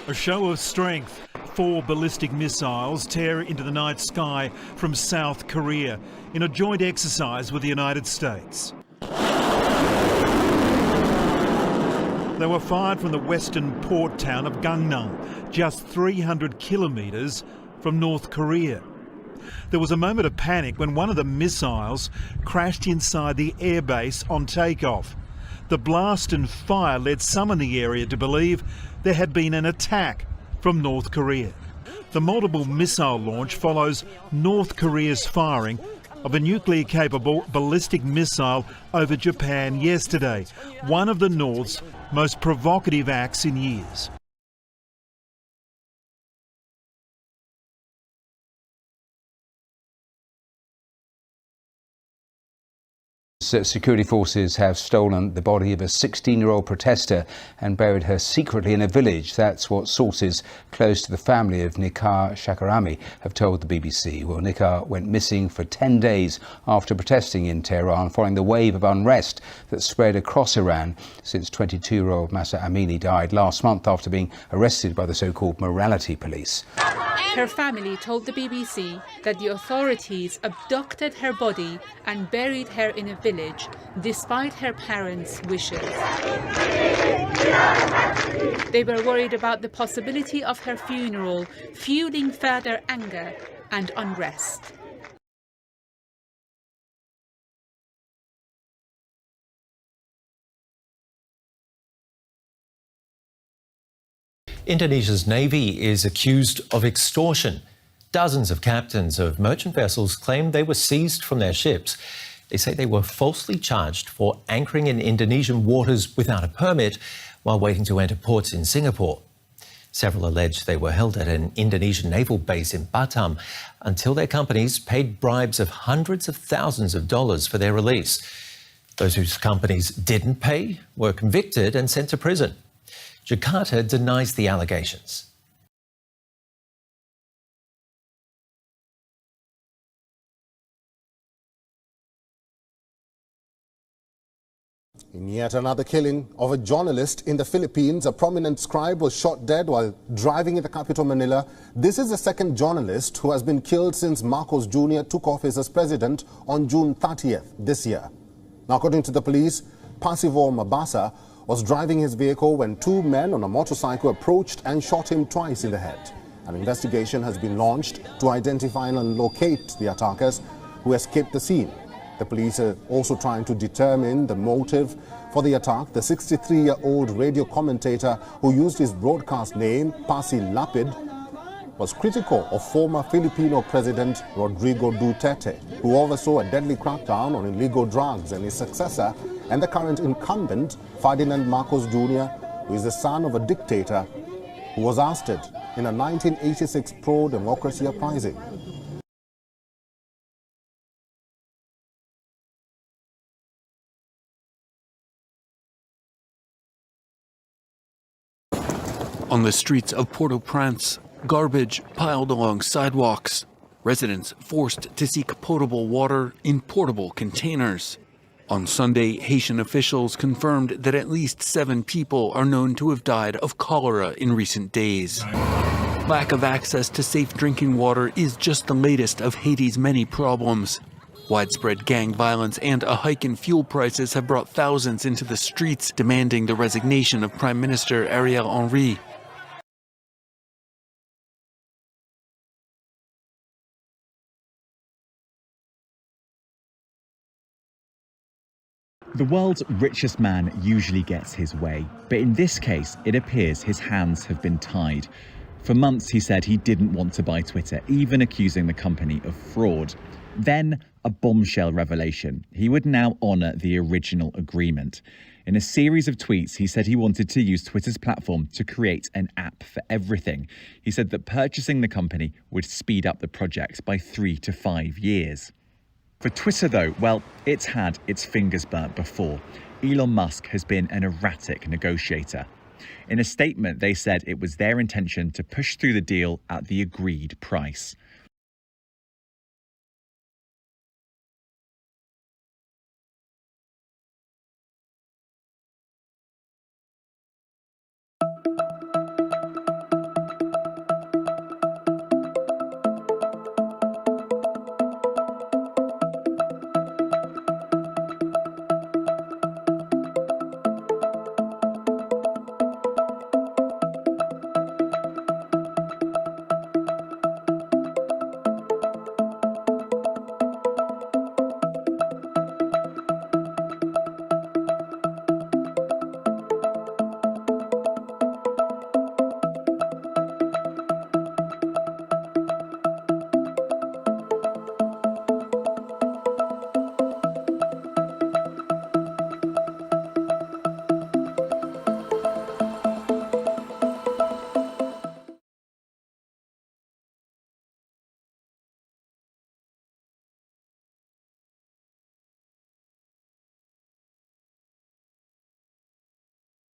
A show of strength. 4 ballistic missiles tear into the night sky from South Korea in a joint exercise with the United States. They were fired from the western port town of Gunmen, just 300 kilometres from North Korea. There was a moment of panic when one of the missiles crashed inside the airbase on takeoff. The blast and fire led some in the area to believe there had been an attack from North Korea. The multiple missile launch follows North Korea's firing of a nuclear-capable ballistic missile over Japan yesterday, one of the North's most provocative acts in years. Security forces have stolen the body of a 16-year-old protester and buried her secretly in a village. That's what sources close to the family of Nika Shakarami have told the BBC. Well, Nika went missing for 10 days after protesting in Tehran following the wave of unrest that spread across Iran since 22-year-old Mahsa Amini died last month after being arrested by the so-called morality police. Her family told the BBC that the authorities abducted her body and buried her in a village despite her parents' wishes. They were worried about the possibility of her funeral fueling further anger and unrest. Indonesia's navy is accused of extortion. Dozens of captains of merchant vessels claim they were seized from their ships. They say they were falsely charged for anchoring in Indonesian waters without a permit while waiting to enter ports in Singapore. Several allege they were held at an Indonesian naval base in Batam until their companies paid bribes of hundreds of thousands of dollars for their release. Those whose companies didn't pay were convicted and sent to prison. Jakarta denies the allegations. In yet another killing of a journalist in the Philippines, a prominent scribe was shot dead while driving in the capital Manila. This is the second journalist who has been killed since Marcos Jr. took office as president on June 30th this year. Now, according to the police, Percival Mabasa was driving his vehicle when 2 men on a motorcycle approached and shot him twice in the head. An investigation has been launched to identify and locate the attackers who escaped the scene. The police are also trying to determine the motive for the attack. The 63-year-old radio commentator who used his broadcast name, Pasi Lapid, was critical of former Filipino President Rodrigo Duterte, who oversaw a deadly crackdown on illegal drugs, and his successor and the current incumbent, Ferdinand Marcos Jr., who is the son of a dictator who was ousted in a 1986 pro-democracy uprising. On the streets of Port-au-Prince, garbage piled along sidewalks. Residents forced to seek potable water in portable containers. On Sunday, Haitian officials confirmed that at least 7 people are known to have died of cholera in recent days. Lack of access to safe drinking water is just the latest of Haiti's many problems. Widespread gang violence and a hike in fuel prices have brought thousands into the streets demanding the resignation of Prime Minister Ariel Henry. The world's richest man usually gets his way, but in this case, it appears his hands have been tied. For months, he said he didn't want to buy Twitter, even accusing the company of fraud. Then, a bombshell revelation. He would now honour the original agreement. In a series of tweets, he said he wanted to use Twitter's platform to create an app for everything. He said that purchasing the company would speed up the project by 3 to 5 years. For Twitter, though, well, it's had its fingers burnt before. Elon Musk has been an erratic negotiator. In a statement, they said it was their intention to push through the deal at the agreed price.